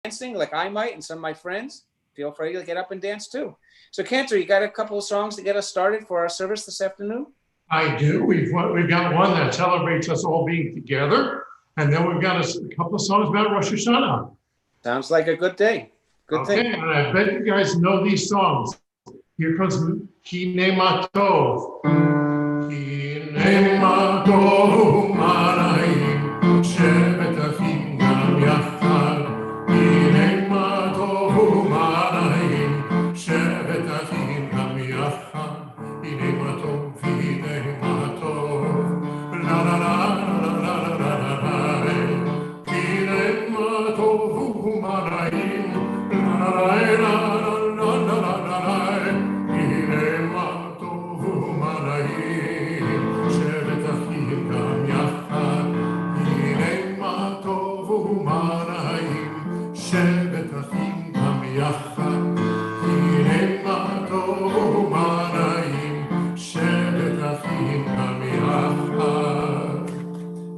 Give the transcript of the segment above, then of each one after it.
dancing like I might and some of my friends, feel free to get up and dance too. So Cantor, you got a couple of songs to get us started for our service this afternoon? I do. We've got one that celebrates us all being together. And then we've got a couple of songs about Rosh Hashanah. Sounds like a good day. Good thing. Okay, and I bet you guys know these songs. Here comes Hine Ma Tov. Hine Ma Tov Marayim Shevet Achim Gam Yachad. Hine Ma Tov Marayim Shevet Achim Gam Yachad. Hine Ma Tov, Hine Ma Tov. La la la la la la la la. Hine Ma Tov Marayim. La la la la la la la la.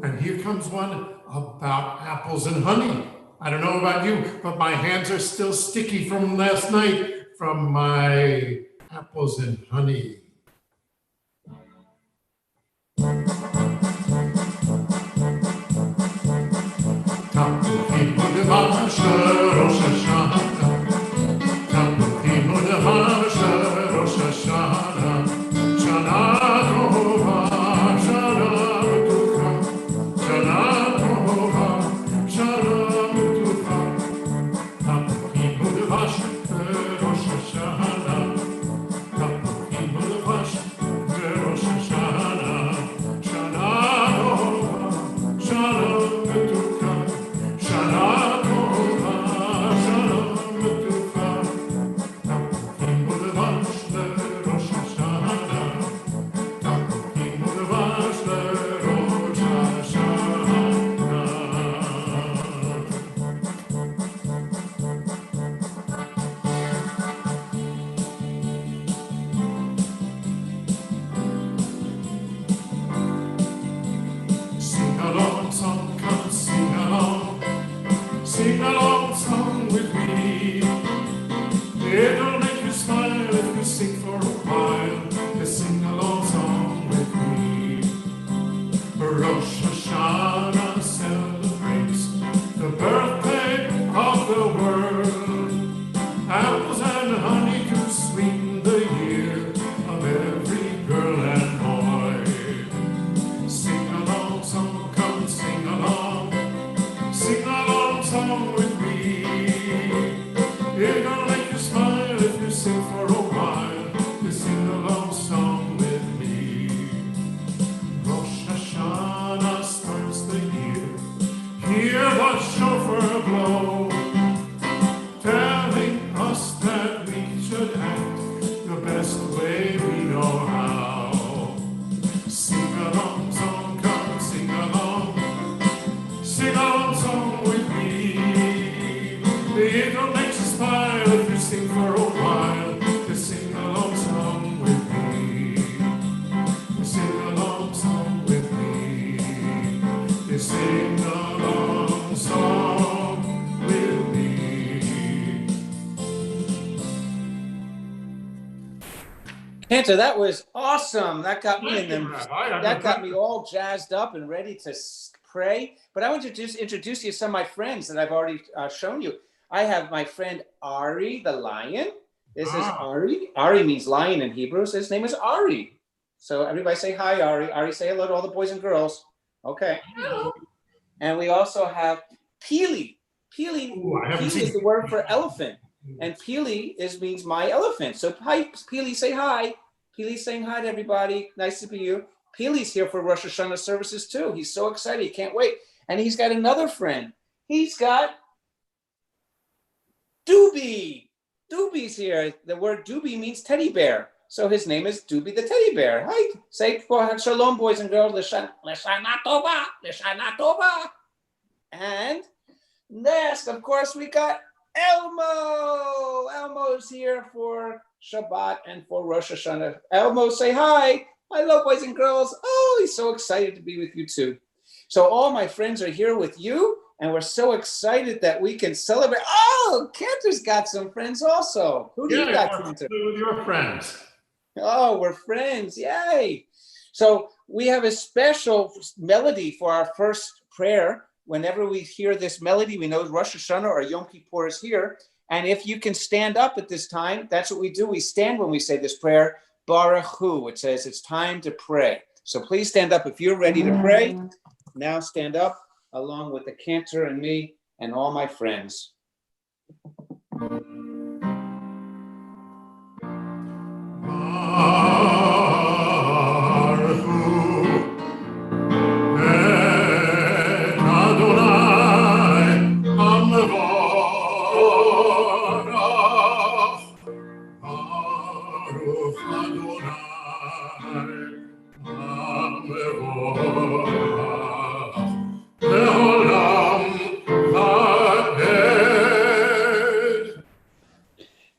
And here comes one about apples and honey. I don't know about you, but my hands are still sticky from last night from my apples and honey. Rosh Hashanah celebrates the birthday of the world. Apples and honey to sweeten the year of every girl and boy. Sing along song, come sing along song with me. It gonna make you smile if you sing for a while. You sing along song with me. Rosh Hashanah starts the year. Hear the shofar blow, telling us that we should act the best way we know how. Sing along song, come sing along song with me. It'll make you smile if you sing for a while. You sing along song with me. You sing along song with me. You sing along song with me. Cantor, that was awesome. That got me in them. That got me all jazzed up and ready to pray. But I want to just introduce you to some of my friends that I've already shown you. I have my friend Ari the lion. This is Ari. Ari means lion in Hebrew, so his name is Ari. So everybody say hi, Ari. Ari, say hello to all the boys and girls. Okay. Hello. And we also have Pili. Pili is the word for elephant. And Pili means my elephant. So hi, Pili, say hi. Pili's saying hi to everybody. Nice to meet you. Pili's here for Rosh Hashanah services too. He's so excited. He can't wait. And he's got another friend. He's got Doobie. Doobie's here. The word Doobie means teddy bear. So his name is Doobie the teddy bear. Hi. Say shalom, boys and girls. L'shana tova. L'shana tova. And next, of course, we got Elmo. Elmo's here for Shabbat and for Rosh Hashanah. Elmo, say hi. Hello, boys and girls. Oh, he's so excited to be with you too. So all my friends are here with you, And we're so excited that we can celebrate. Oh, Cantor's got some friends also. Who do you got, Cantor? With your friends. Oh, we're friends. Yay. So we have a special melody for our first prayer. Whenever we hear this melody, we know Rosh Hashanah or Yom Kippur is here. And if you can stand up at this time, that's what we do. We stand when we say this prayer, Baruch Hu. It says it's time to pray. So please stand up if you're ready to pray. Now stand up along with the Cantor and me and all my friends.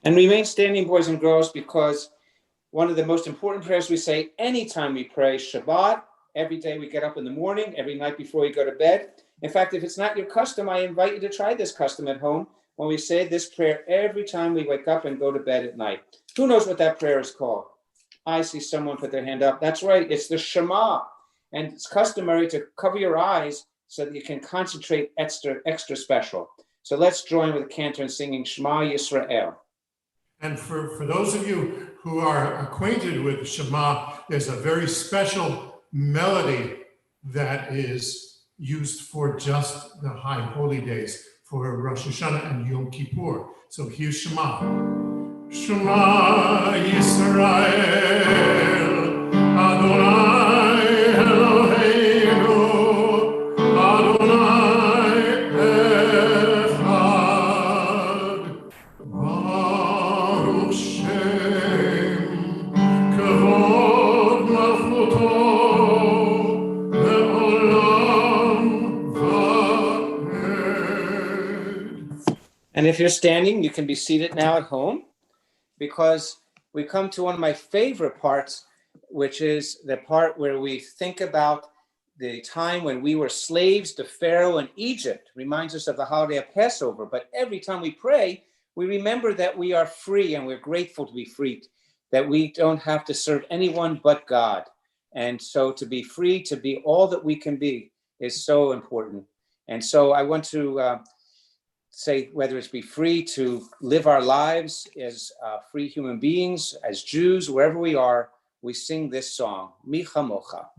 And remain standing, boys and girls, because one of the most important prayers we say anytime we pray Shabbat, every day we get up in the morning, every night before we go to bed. In fact, if it's not your custom, I invite you to try this custom at home when we say this prayer every time we wake up and go to bed at night. Who knows what that prayer is called? I see someone put their hand up. That's right, it's the Shema. And it's customary to cover your eyes so that you can concentrate extra special. So let's join with the Cantor in singing Shema Yisrael. And for those of you who are acquainted with Shema, there's a very special melody that is used for just the high holy days, for Rosh Hashanah and Yom Kippur. So here's Shema. Shema Yisrael, Adonai Eloheinu, Adonai Echad. Baruch Shem, Kavod Malchuto, Le'olam Va'ed. And if you're standing, you can be seated now at home, because we come to one of my favorite parts, which is the part where we think about the time when we were slaves to Pharaoh in Egypt. Reminds us of the holiday of Passover. But every time we pray, we remember that we are free and we're grateful to be free, that we don't have to serve anyone but God. And so to be free, to be all that we can be is so important. And so I want to say, whether it's be free to live our lives as free human beings, as Jews, wherever we are, we sing this song, Mi Chamocha.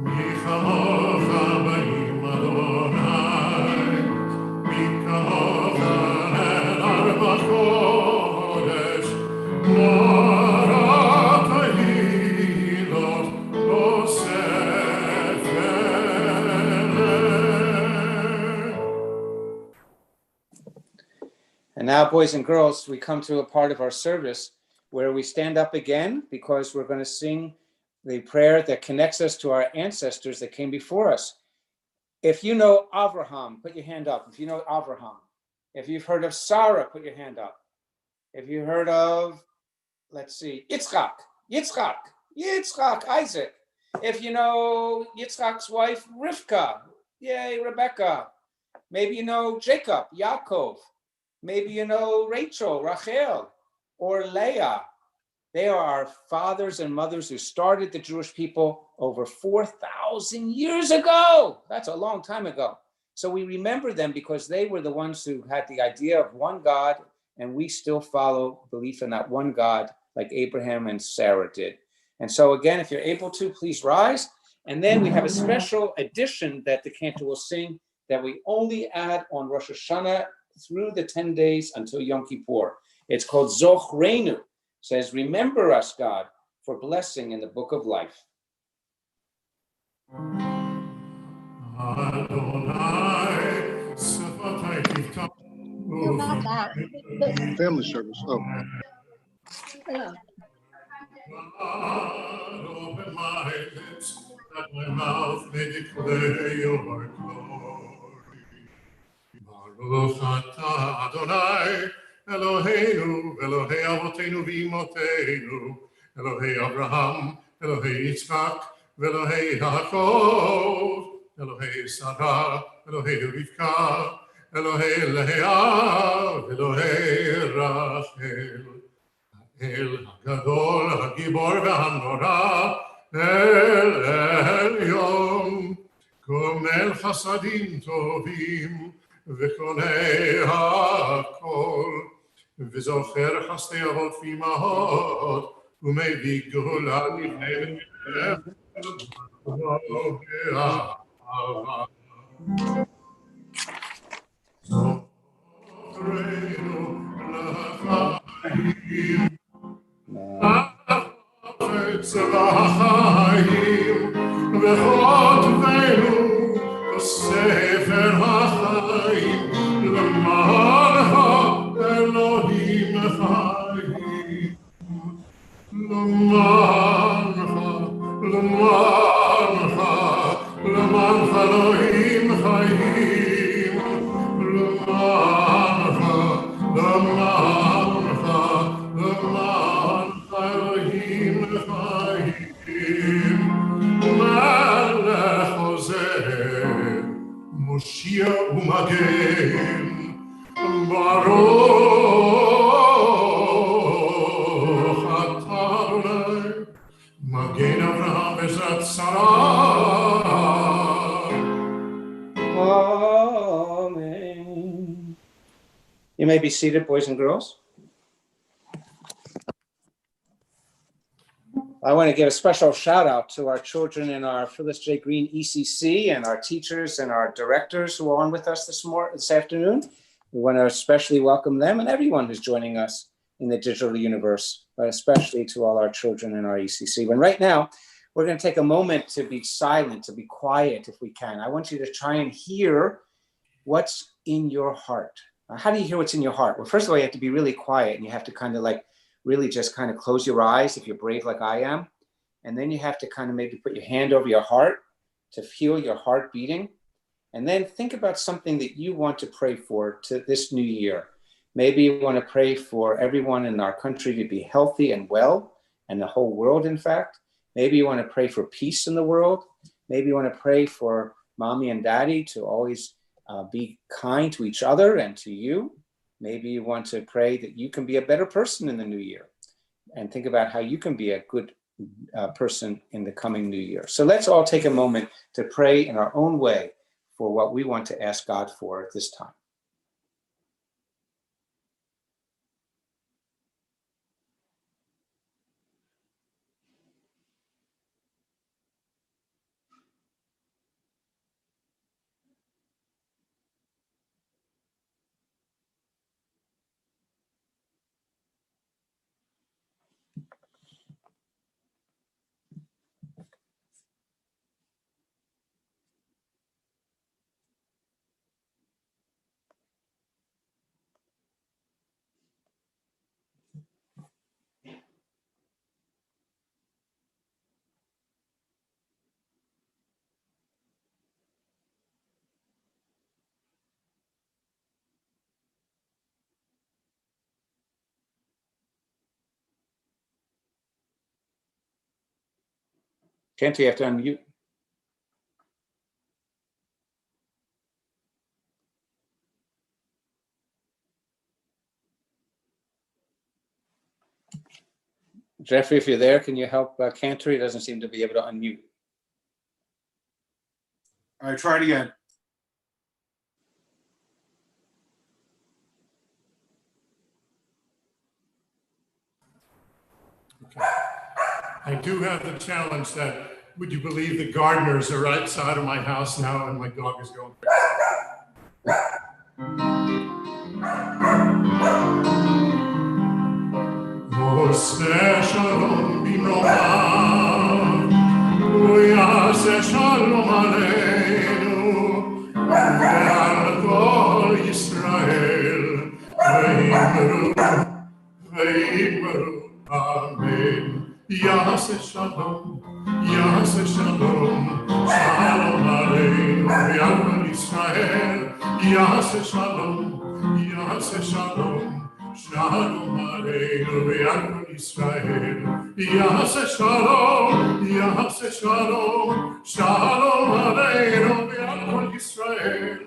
Mi chamocha b'im Adonai, mi chamocha el arba chodesh, morat ha'ilot osef eleh. And now, boys and girls, we come to a part of our service where we stand up again, because we're going to sing the prayer that connects us to our ancestors that came before us. If you know Avraham, put your hand up. If you know Avraham. If you've heard of Sarah, put your hand up. If you heard of, let's see, Yitzchak, Isaac. If you know Yitzchak's wife, Rivka, yay, Rebecca. Maybe you know Jacob, Yaakov. Maybe you know Rachel, Rachel, or Leah. They are our fathers and mothers who started the Jewish people over 4,000 years ago. That's a long time ago. So we remember them because they were the ones who had the idea of one God, and we still follow belief in that one God like Abraham and Sarah did. And so again, if you're able to, please rise. And then we have a special addition that the cantor will sing that we only add on Rosh Hashanah through the 10 days until Yom Kippur. It's called Zochreinu. Says, remember us, God, for blessing in the book of life. Family service. Oh. Yeah. Open my lips, that my mouth may declare your glory. Baruch atah Adonai, Eloheinu, Elohei Avotenu v'Imotenu, Elohei Abraham, Elohei Yitzchak, ואלוהי יעקב, אלוהי שרה, אלוהי רבקה, אלוהי לאה, אלוהי רחל. אל הגדול, הגיבור והנורא, אל עליון, גומל חסדים טובים, וקונה הכל, וזוכר חסדי אבות ואימהות, ומביא גאולה לפני אהבה. זוכרנו לחיים, החפץ בחיים, וכותבנו בספר החיים, למענך אלוהים חיים. למענך אלוהים חיים. למענך אלוהים חיים. מלך עוזר, מושיע ומגן, ברוך אתה אדוני, מגן אברהם בעזרת שרה. Amen. You may be seated, boys and girls. I want to give a special shout out to our children in our Phyllis J. Green ECC and our teachers and our directors who are on with us this afternoon. We want to especially welcome them and everyone who's joining us in the digital universe, but especially to all our children in our ECC. And right now, we're going to take a moment to be silent, to be quiet if we can. I want you to try and hear what's in your heart. How do you hear what's in your heart? Well, first of all, you have to be really quiet and you have to kind of like really just kind of close your eyes if you're brave like I am. And then you have to kind of maybe put your hand over your heart to feel your heart beating. And then think about something that you want to pray for to this new year. Maybe you want to pray for everyone in our country to be healthy and well, and the whole world, in fact. Maybe you want to pray for peace in the world. Maybe you want to pray for mommy and daddy to always be kind to each other and to you. Maybe you want to pray that you can be a better person in the new year and think about how you can be a good person in the coming new year. So let's all take a moment to pray in our own way for what we want to ask God for at this time. Can't you have to unmute? Jeffrey, if you're there, can you help Cantor? He doesn't seem to be able to unmute. All right, try it again. Okay. I do have the challenge that, would you believe the gardeners are outside of my house now and my dog is going crazy. עושה שלום במרומיו, הוא יעשה שלום עלינו ועל כל ישראל, ואמרו אמן. יעשה שלום, שלום עלינו ועל כל ישראל, יעשה שלום, Shalom Aleinu ve'al kol Yisrael. Yaseh Shalom, Yaseh Shalom. Shalom Aleinu ve'al kol Yisrael.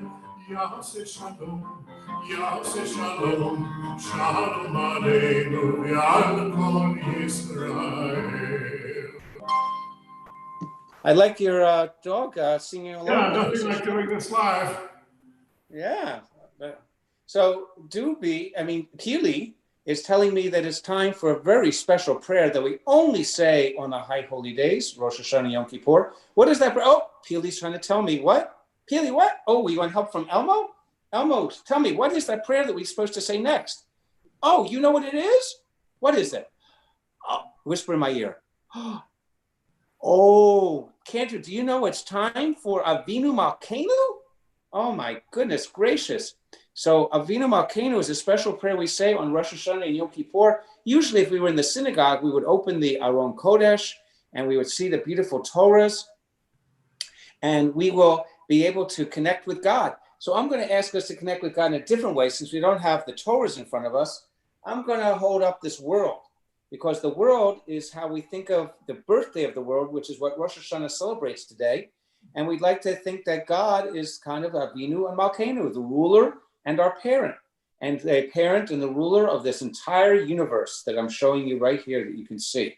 Yaseh Shalom, Yaseh Shalom. Shalom Aleinu ve'al kol Yisrael. I like your dog singing along. Yeah, nothing like doing this live. Yeah. So Keely is telling me that it's time for a very special prayer that we only say on the high holy days, Rosh Hashanah, Yom Kippur. What is that? Oh, Keely's trying to tell me what? Keely, what? Oh, we want help from Elmo? Elmo, tell me, what is that prayer that we're supposed to say next? Oh, you know what it is? What is it? Oh, whisper in my ear. Oh, Cantor, do you know it's time for Avinu Malkeinu? Oh my goodness gracious. So Avinu Malkeinu is a special prayer we say on Rosh Hashanah and Yom Kippur. Usually if we were in the synagogue, we would open the Aron Kodesh and we would see the beautiful Torahs and we will be able to connect with God. So I'm going to ask us to connect with God in a different way. Since we don't have the Torahs in front of us, I'm going to hold up this world because the world is how we think of the birthday of the world, which is what Rosh Hashanah celebrates today. And we'd like to think that God is kind of Avinu and Malkeinu, the ruler and our parent, and the parent and the ruler of this entire universe that I'm showing you right here that you can see.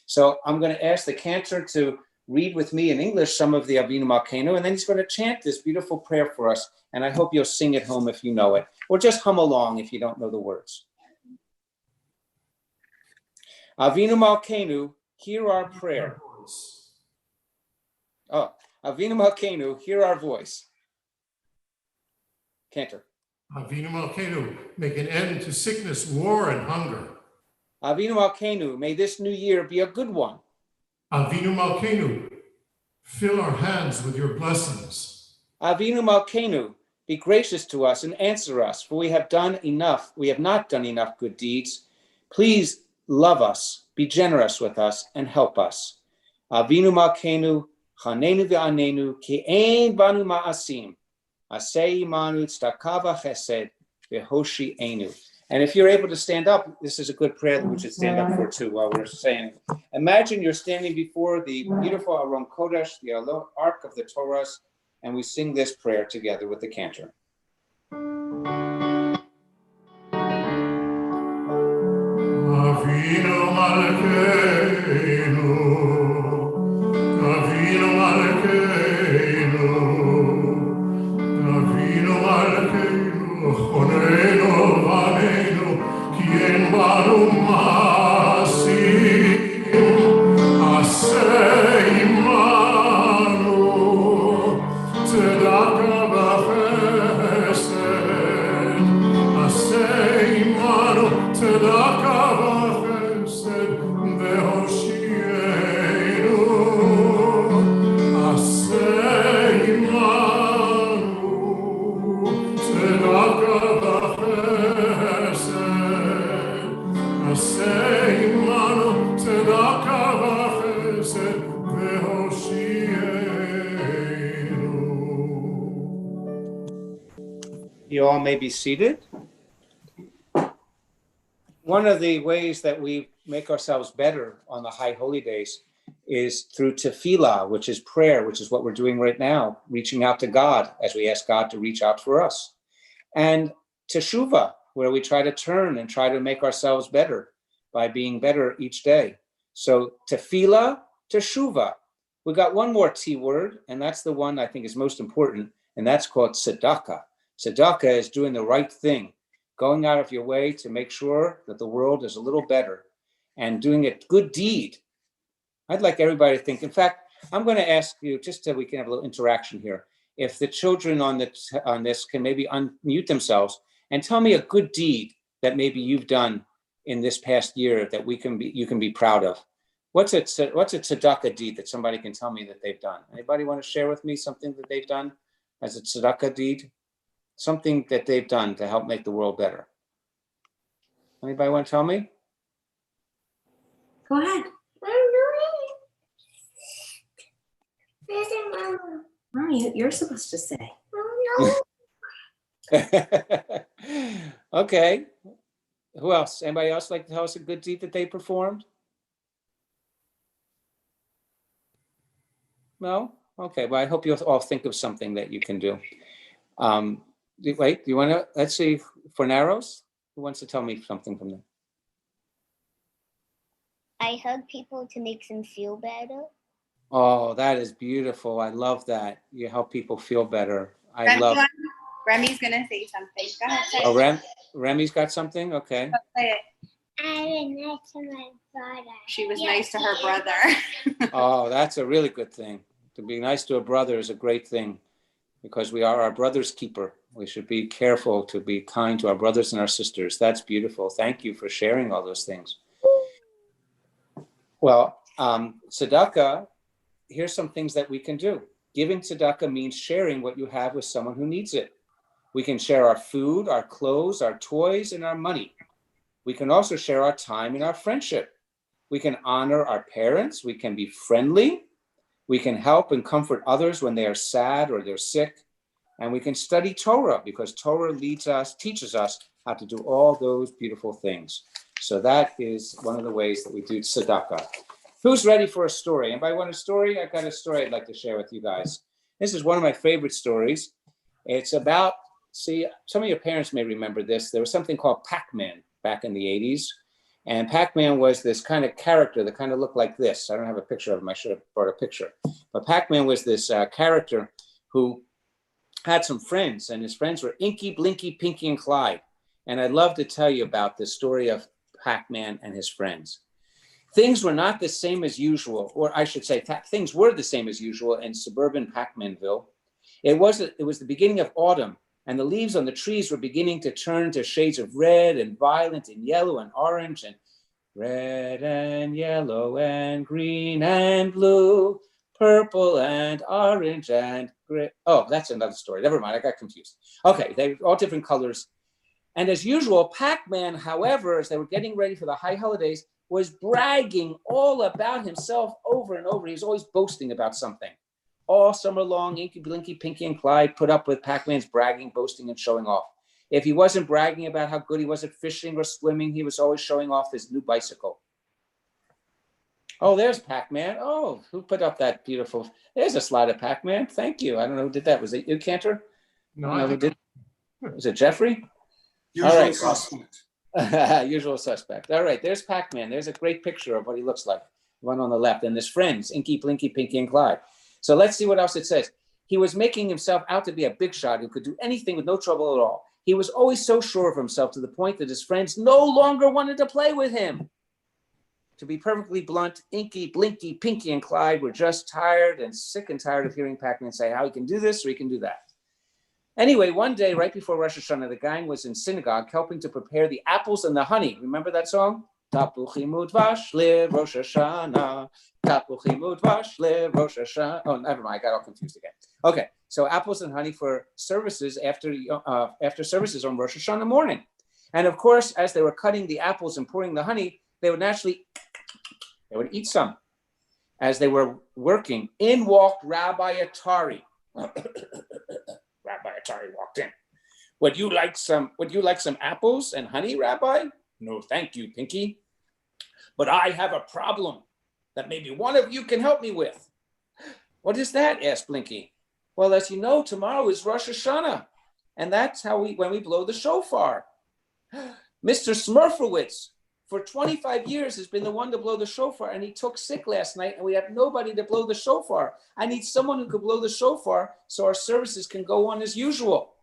So I'm going to ask the cantor to read with me in English some of the Avinu Malkeinu, and then he's going to chant this beautiful prayer for us. And I hope you'll sing at home if you know it, or just hum along if you don't know the words. Avinu Malkeinu, hear our prayer. Oh, Avinu Malkeinu, hear our voice. Cantor. Avinu Malkeinu, make an end to sickness, war, and hunger. Avinu Malkeinu, may this new year be a good one. Avinu Malkeinu, fill our hands with your blessings. Avinu Malkeinu, be gracious to us and answer us, for we have done enough. We have not done enough good deeds. Please love us, be generous with us, and help us. Avinu Malkeinu, chanenu ve'anenu, ki ein banu ma'asim. Asei imanu tzedakah v'chesed v'hoshi-enu. And if you're able to stand up, this is a good prayer that we should stand up for too while we're saying. Imagine you're standing before the beautiful Aron Kodesh, the Ark of the Torahs, and we sing this prayer together with the cantor. Avinu Malkeinu, Avinu Malkeinu, Avinu Malkeinu, Chonenu Vaneinu, Ki ein banu ma'asim, Aseh imanu, Tzedaka v'chesed, Aseh imanu, Tzedaka v'chesed, v'hoshi-enu, Aseh imanu, Tzedaka v'chesed, Aseh imanu, Tzedaka v'chesed, v'hoshi-enu. You all may be seated. One of the ways that we make ourselves better on the high holy days is through tefillah, which is prayer, which is what we're doing right now, reaching out to God as we ask God to reach out for us. And teshuvah, where we try to turn and try to make ourselves better by being better each day. So tefillah, teshuvah. We got one more T word, and that's the one I think is most important, and that's called Sadaka. Sadaka is doing the right thing, going out of your way to make sure that the world is a little better and doing a good deed. I'd like everybody to think. In fact, I'm going to ask you, just so we can have a little interaction here, if the children on this can maybe unmute themselves and tell me a good deed that maybe you've done in this past year that you can be proud of. What's a tzedakah deed that somebody can tell me that they've done? Anybody want to share with me something that they've done as a tzedakah deed? Something that they've done to help make the world better. Anybody want to tell me? Go ahead. Mommy, you're supposed to say. Okay. Who else? Anybody else like to tell us a good deed that they performed? No? Okay, well, I hope you'll all think of something that you can do. Wait, do you want to, let's see, for Narrows? Who wants to tell me something from them? I hug people to make them feel better. Oh, that is beautiful. I love that. You help people feel better. I love it. Remy's gonna say something. Go ahead, say Oh, Remy's got something? Okay. it. I was nice to my brother. She was nice to her brother. Oh, that's a really good thing. To be nice to a brother is a great thing because we are our brother's keeper. We should be careful to be kind to our brothers and our sisters. That's beautiful. Thank you for sharing all those things. Well, Sadaka, here's some things that we can do. Giving tzedakah means sharing what you have with someone who needs it. We can share our food, our clothes, our toys, and our money. We can also share our time and our friendship. We can honor our parents. We can be friendly. We can help and comfort others when they are sad or they're sick. And we can study Torah because Torah teaches us how to do all those beautiful things. So that is one of the ways that we do tzedakah. Who's ready for a story? Anybody want a story? I've got a story I'd like to share with you guys. This is one of my favorite stories. It's about, see, some of your parents may remember this. There was something called Pacman back in the 80s. And Pacman was this kind of character that kind of looked like this. I don't have a picture of him. I should have brought a picture. But Pacman was this character who had some friends, and his friends were Inky, Blinky, Pinky, and Clyde. And I'd love to tell you about the story of Pacman and his friends. Things were not the same as usual, or I should say things were the same as usual in suburban Pacmanville. It was the beginning of autumn, and the leaves on the trees were beginning to turn to shades of red and violet and yellow and orange and red and yellow and green and blue, purple and orange and gray. Oh, that's another story. Never mind, I got confused. Okay, they were all different colors. And as usual, Pacman, however, as they were getting ready for the high holidays, was bragging all about himself over and over. He was always boasting about something. All summer long, Inky, Blinky, Pinky, and Clyde put up with Pacman's bragging, boasting, and showing off. If he wasn't bragging about how good he was at fishing or swimming, he was always showing off his new bicycle. Oh, there's Pacman. Oh, who put up that beautiful? There's a slide of Pacman. Thank you. I don't know who did that. Was it you, Cantor? No, I don't know who did. Was it Jeffrey? Usual suspect. Usual suspect. All right, there's Pacman. There's a great picture of what he looks like. One on the left, and his friends, Inky, Blinky, Pinky, and Clyde. So let's see what else it says. He was making himself out to be a big shot who could do anything with no trouble at all. He was always so sure of himself to the point that his friends no longer wanted to play with him. To be perfectly blunt, Inky, Blinky, Pinky, and Clyde were just tired and sick and tired of hearing Pacman say how he can do this or he can do that. Anyway, one day, right before Rosh Hashanah, the gang was in synagogue helping to prepare the apples and the honey. Remember that song? Tapuchim udvash le Rosh Hashanah. Tapuchim udvash le Rosh Hashanah. Oh, never mind. I got all confused again. Okay, so apples and honey for services after services on Rosh Hashanah morning. And of course, as they were cutting the apples and pouring the honey, they would eat some. As they were working, in walked Rabbi Atari. Rabbi Atari walked in. Would you like some apples and honey, Rabbi? No, thank you, Pinky. But I have a problem that maybe one of you can help me with. What is that? Asked Blinky. Well, as you know, tomorrow is Rosh Hashanah, and that's when we blow the shofar. Mr. Smurfowitz, for 25 years, has been the one to blow the shofar, and he took sick last night, and we have nobody to blow the shofar. I need someone who could blow the shofar so our services can go on as usual.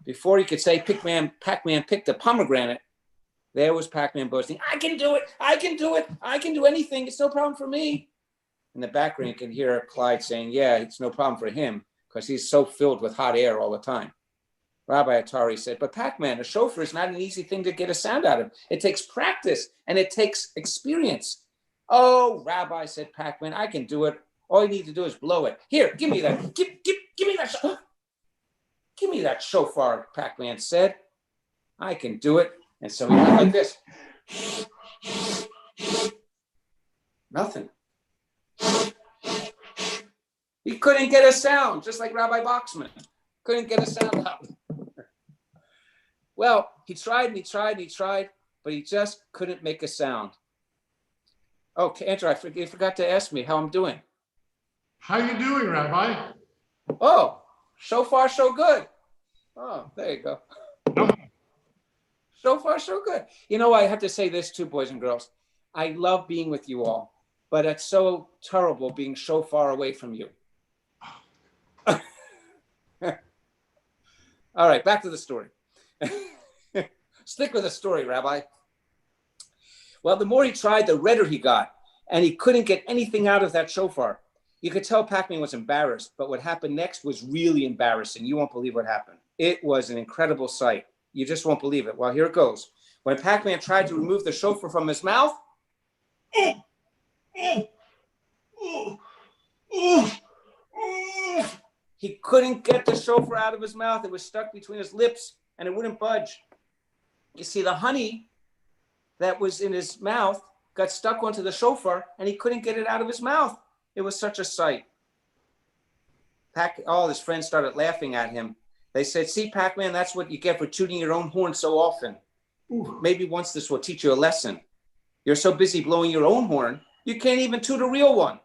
Before he could say, Pacman picked a pomegranate, there was Pacman boasting, I can do it, I can do it, I can do anything, it's no problem for me. In the background, you can hear Clyde saying, yeah, it's no problem for him because he's so filled with hot air all the time. Rabbi Atari said, but Pacman, a shofar is not an easy thing to get a sound out of. It takes practice and it takes experience. Oh, Rabbi, said Pacman, I can do it. All you need to do is blow it. Here, give me that. Give me that. Give me that shofar, Pacman said. I can do it. And so he went like this. Nothing. He couldn't get a sound, just like Rabbi Boxman. Couldn't get a sound out. Well, he tried and he tried and he tried, but he just couldn't make a sound. Oh, Andrew, you forgot to ask me how I'm doing. How you doing, Rabbi? Oh, so far so good. Oh, there you go. So far so good. You know, I have to say this too, boys and girls. I love being with you all, but it's so terrible being so far away from you. All right, back to the story. Stick with the story, Rabbi. Well, the more he tried, the redder he got, and he couldn't get anything out of that shofar. You could tell Pacman was embarrassed, but what happened next was really embarrassing. You won't believe what happened. It was an incredible sight. You just won't believe it. Well, here it goes. When Pacman tried to remove the shofar from his mouth, he couldn't get the shofar out of his mouth. It was stuck between his lips and it wouldn't budge. You see, the honey that was in his mouth got stuck onto the shofar and he couldn't get it out of his mouth. It was such a sight. All his friends started laughing at him. They said, see, Pacman, that's what you get for tooting your own horn so often. Maybe once this will teach you a lesson. You're so busy blowing your own horn, you can't even toot a real one.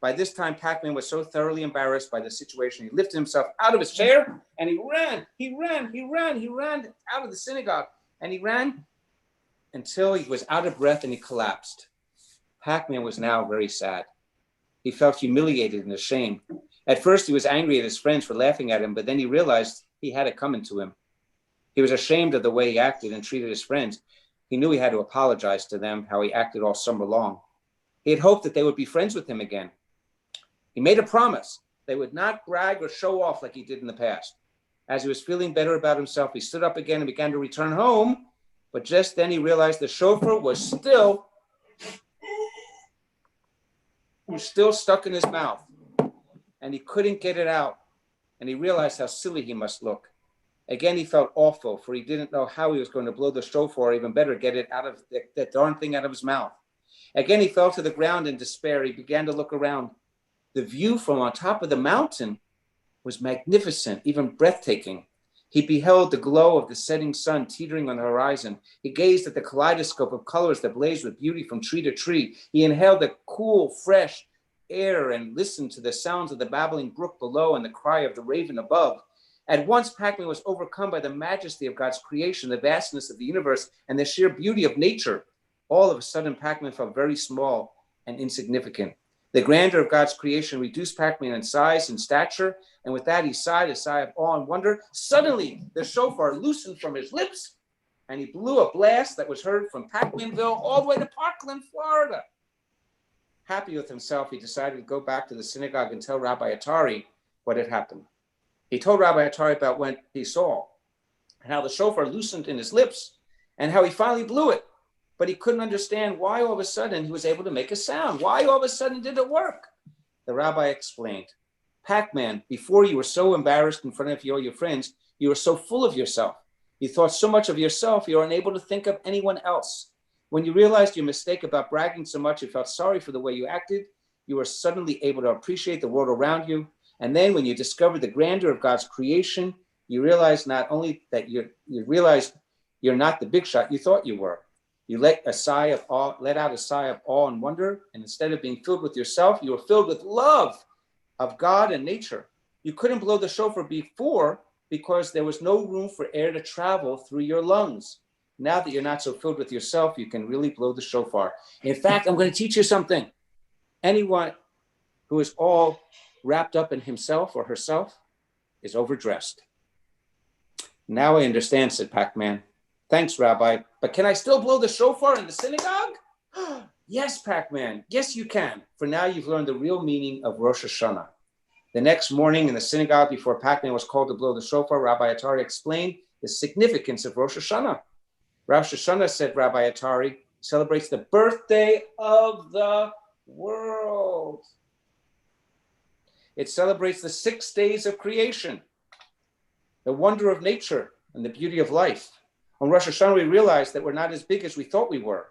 By this time, Pacman was so thoroughly embarrassed by the situation, he lifted himself out of his chair and he ran out of the synagogue. And he ran until he was out of breath and he collapsed. Pacman was now very sad. He felt humiliated and ashamed. At first, he was angry at his friends for laughing at him, but then he realized he had it coming to him. He was ashamed of the way he acted and treated his friends. He knew he had to apologize to them, how he acted all summer long. He had hoped that they would be friends with him again. He made a promise. They would not brag or show off like he did in the past. As he was feeling better about himself, he stood up again and began to return home. But just then he realized the shofar was still stuck in his mouth. And he couldn't get it out. And he realized how silly he must look. Again, he felt awful, for he didn't know how he was going to blow the shofar, or even better, get it out of that darn thing out of his mouth. Again, he fell to the ground in despair. He began to look around. The view from on top of the mountain was magnificent, even breathtaking. He beheld the glow of the setting sun teetering on the horizon. He gazed at the kaleidoscope of colors that blazed with beauty from tree to tree. He inhaled the cool, fresh air and listened to the sounds of the babbling brook below and the cry of the raven above. At once, Pacman was overcome by the majesty of God's creation, the vastness of the universe, and the sheer beauty of nature. All of a sudden, Pacman felt very small and insignificant. The grandeur of God's creation reduced Pacman in size and stature, and with that, he sighed a sigh of awe and wonder. Suddenly, the shofar loosened from his lips, and he blew a blast that was heard from Pacmanville all the way to Parkland, Florida. Happy with himself, he decided to go back to the synagogue and tell Rabbi Atari what had happened. He told Rabbi Atari about what he saw, and how the shofar loosened in his lips, and how he finally blew it. But he couldn't understand why all of a sudden he was able to make a sound. Why all of a sudden did it work? The rabbi explained, Pacman, before you were so embarrassed in front of all your friends, you were so full of yourself. You thought so much of yourself, you were unable to think of anyone else. When you realized your mistake about bragging so much, you felt sorry for the way you acted. You were suddenly able to appreciate the world around you. And then when you discovered the grandeur of God's creation, you realized not only that you realized you're not the big shot you thought you were. You let out a sigh of awe and wonder, and instead of being filled with yourself, you were filled with love of God and nature. You couldn't blow the shofar before because there was no room for air to travel through your lungs. Now that you're not so filled with yourself, you can really blow the shofar. In fact, I'm going to teach you something. Anyone who is all wrapped up in himself or herself is overdressed. Now I understand, said Pacman. Thanks, Rabbi. But can I still blow the shofar in the synagogue? Yes, Pacman. Yes, you can. For now, you've learned the real meaning of Rosh Hashanah. The next morning in the synagogue, before Pacman was called to blow the shofar, Rabbi Atari explained the significance of Rosh Hashanah. Rosh Hashanah, said Rabbi Atari, celebrates the birthday of the world. It celebrates the 6 days of creation, the wonder of nature, and the beauty of life. On Rosh Hashanah, we realize that we're not as big as we thought we were.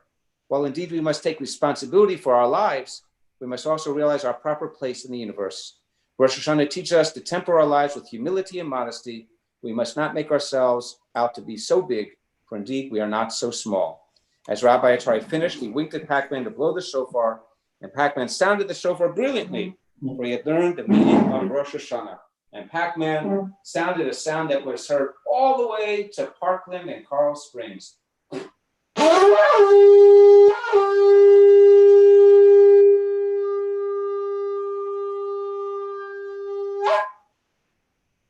While indeed we must take responsibility for our lives, we must also realize our proper place in the universe. Rosh Hashanah teaches us to temper our lives with humility and modesty. We must not make ourselves out to be so big, for indeed we are not so small. As Rabbi Atari finished, he winked at Pacman to blow the shofar, and Pacman sounded the shofar brilliantly, for he had learned the meaning of Rosh Hashanah. And Pacman sounded a sound that was heard all the way to Parkland and Coral Springs.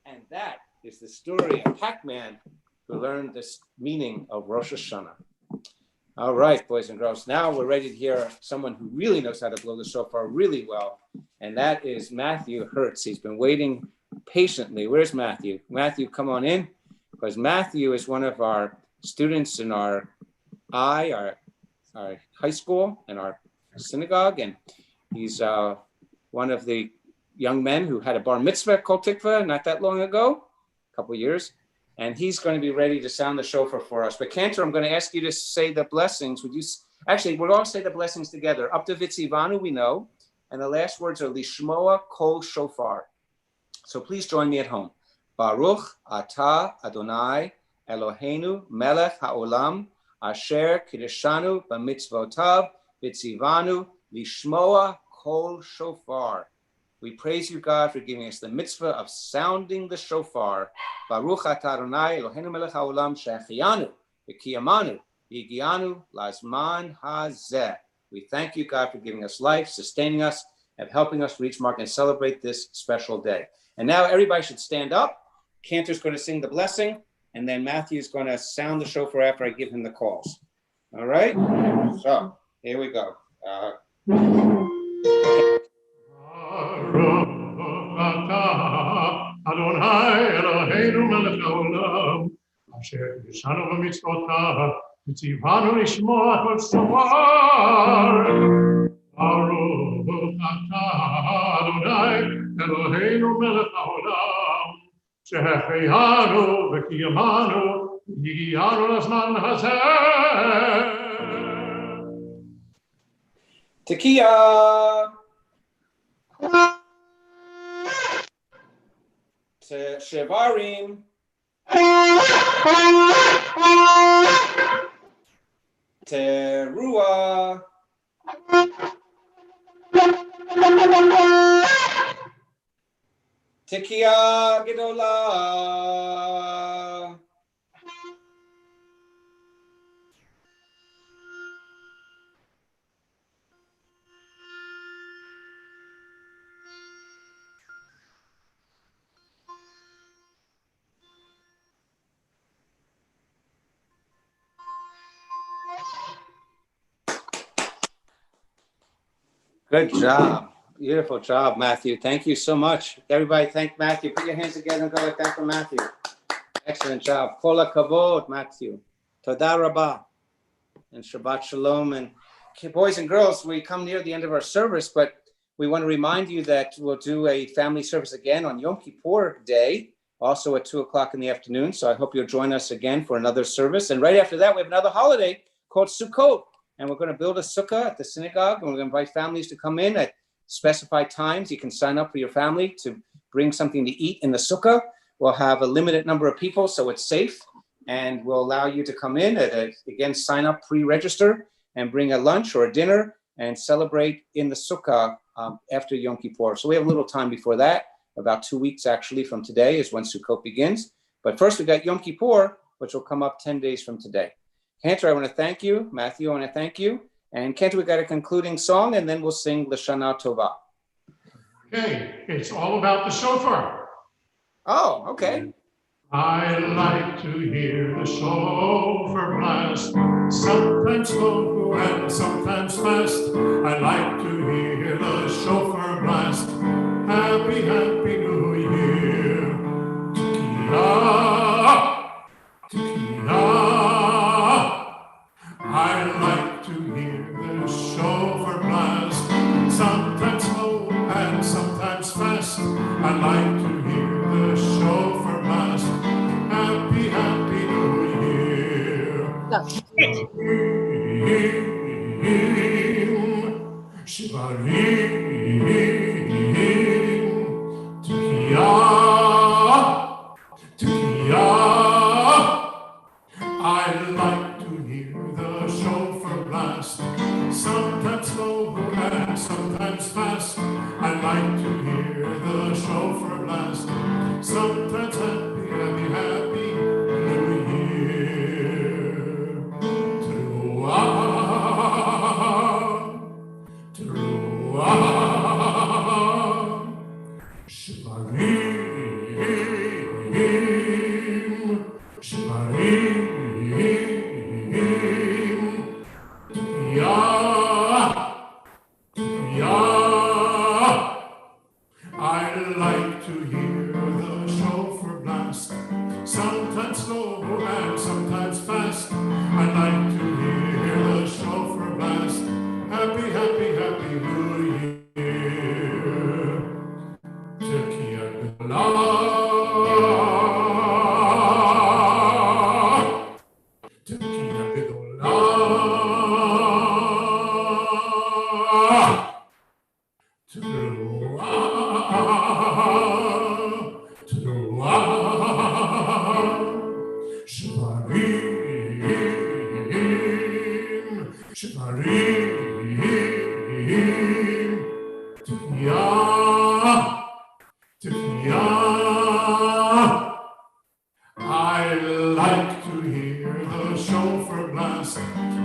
And that is the story of Pacman, who learned this meaning of Rosh Hashanah. All right, boys and girls, now we're ready to hear someone who really knows how to blow the shofar really well, and that is Matthew Hertz. He's been waiting patiently. Where's Matthew? Matthew, come on in, because Matthew is one of our students in our high school and our synagogue, and he's one of the young men who had a bar mitzvah Kol Tikvah not that long ago, a couple years, and he's going to be ready to sound the shofar for us. But Cantor, I'm going to ask you to say the blessings. Would you? Actually, we'll all say the blessings together. Up to Vitzivanu, we know, and the last words are Lishmoa Kol Shofar. So please join me at home. Baruch Atah Adonai Eloheinu Melech HaOlam Asher Kiddushanu B'mitzvotav Vitzivanu Lishmoa Kol Shofar. We praise you, God, for giving us the mitzvah of sounding the shofar. Baruch Atah Adonai Eloheinu Melech HaOlam She'achiyanu V'kiyamanu V'yigianu Lazman Hazeh. We thank you, God, for giving us life, sustaining us, and helping us reach, mark, and celebrate this special day. And now everybody should stand up. Cantor's going to sing the blessing, and then Matthew's going to sound the shofar after I give him the calls. All right? So, here we go. Adonai Eloheinu melech haolam, asher kiddushanu b'mitzvotav, v'tzivanu lishmoa kol shofar. Baruch atah Adonai Eloheinu melech haolam, she'achiyanu v'kiyamanu v'yigianu lazman hazeh. Tekiah. Shevarim. Teruah. Tekiah Gedolah. Good job. Beautiful job, Matthew. Thank you so much. Everybody thank Matthew. Put your hands together and go like that for Matthew. Excellent job. Kol hakavod, Matthew. Toda rabah. And Shabbat Shalom. And boys and girls, we come near the end of our service, but we want to remind you that we'll do a family service again on Yom Kippur Day, also at 2:00 in the afternoon. So I hope you'll join us again for another service. And right after that, we have another holiday called Sukkot. And we're going to build a sukkah at the synagogue, and we're going to invite families to come in at specified times. You can sign up for your family to bring something to eat in the sukkah. We'll have a limited number of people, so it's safe, and we'll allow you to come in again, sign up, pre-register, and bring a lunch or a dinner and celebrate in the sukkah after Yom Kippur. So we have a little time before that. About 2 weeks actually from today is when Sukkot begins. But first we got Yom Kippur, which will come up 10 days from today. Cantor, I want to thank you. Matthew, I want to thank you. And Cantor, we got a concluding song, and then we'll sing L'Shana Tova. Okay, it's all about the shofar. Oh, okay. I like to hear the shofar blast, sometimes slow and sometimes fast. I like to hear the shofar blast. Happy, happy New Year. Tekiah, Tekiah. I like to hear the shofar blast, sometimes slow and sometimes fast. I like to hear the shofar blast. Happy, happy New Year. Shivarim, Tekiah, Tekiah. sometimes happy, happy, happy New Year. Teruah, teruah, shvarim, shvarim, Yah, Yah. I like to hear the shofar blast, sometimes slow and sometimes fast. I like to hear the shofar blast. Happy, happy, happy New Year. Tekiah Gedolah, Tekiah Gedolah. Shvarim, shvarim, Tekiah, Tekiah. I like to hear the shofar blast,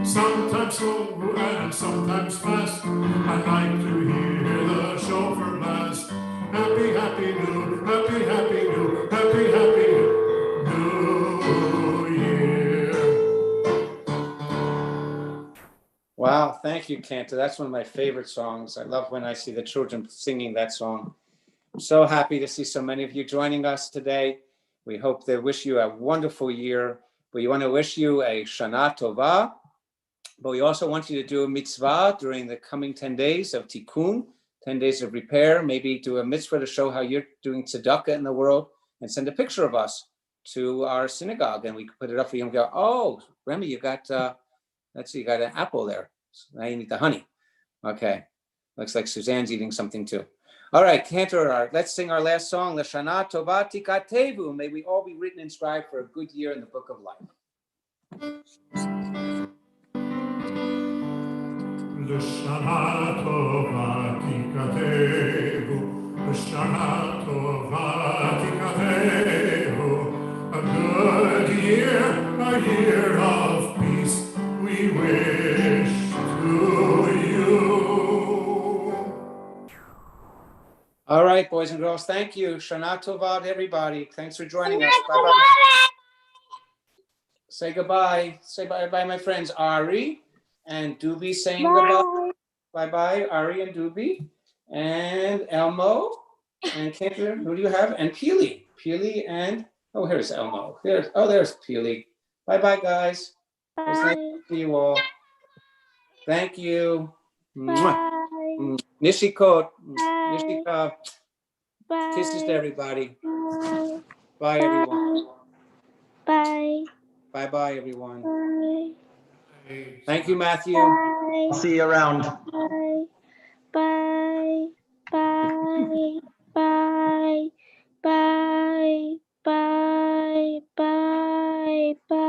sometimes slow and sometimes fast. I like to hear the shofar blast. Happy, happy new, happy, happy new, happy, happy New Year. Wow, thank you, Cantor. That's one of my favorite songs. I love when I see the children singing that song. I'm so happy to see so many of you joining us today. We hope they wish you a wonderful year. We want to wish you a Shana Tova, but we also want you to do a mitzvah during the coming 10 days of Tikkun, 10 days of repair. Maybe do a mitzvah to show how you're doing tzedakah in the world, and send a picture of us to our synagogue, and we can put it up for you and go, oh, Remy, you got, let's see, you got an apple there. So now you need the honey. Okay, looks like Suzanne's eating something too. All right, Cantor, let's sing our last song, L'Shana Tova Tikatevu. May we all be written and inscribed for a good year in the book of life. L'Shana Tova Tikatevu, L'Shana Tova Tikatevu. A good year, a year of peace, we wish to you. All right, boys and girls, thank you. Shana Tova to everybody. Thanks for joining us. Bye-bye. Say goodbye. Say bye-bye, my friends. Ari and Doobie saying goodbye. Bye-bye, Ari and Doobie. And Elmo and Cantor. Who do you have? And Peely. Peely and, oh, here's Elmo. There's Peely. Bye-bye, guys. It was nice to see you all. Thank you. Nishikot. Nishika. Kisses to everybody. Bye, everyone. Bye. Bye-bye, everyone. Bye. Thank you, Matthew. I'll see you around. Bye. Bye. Bye. Bye. Bye. Bye. Bye. Bye.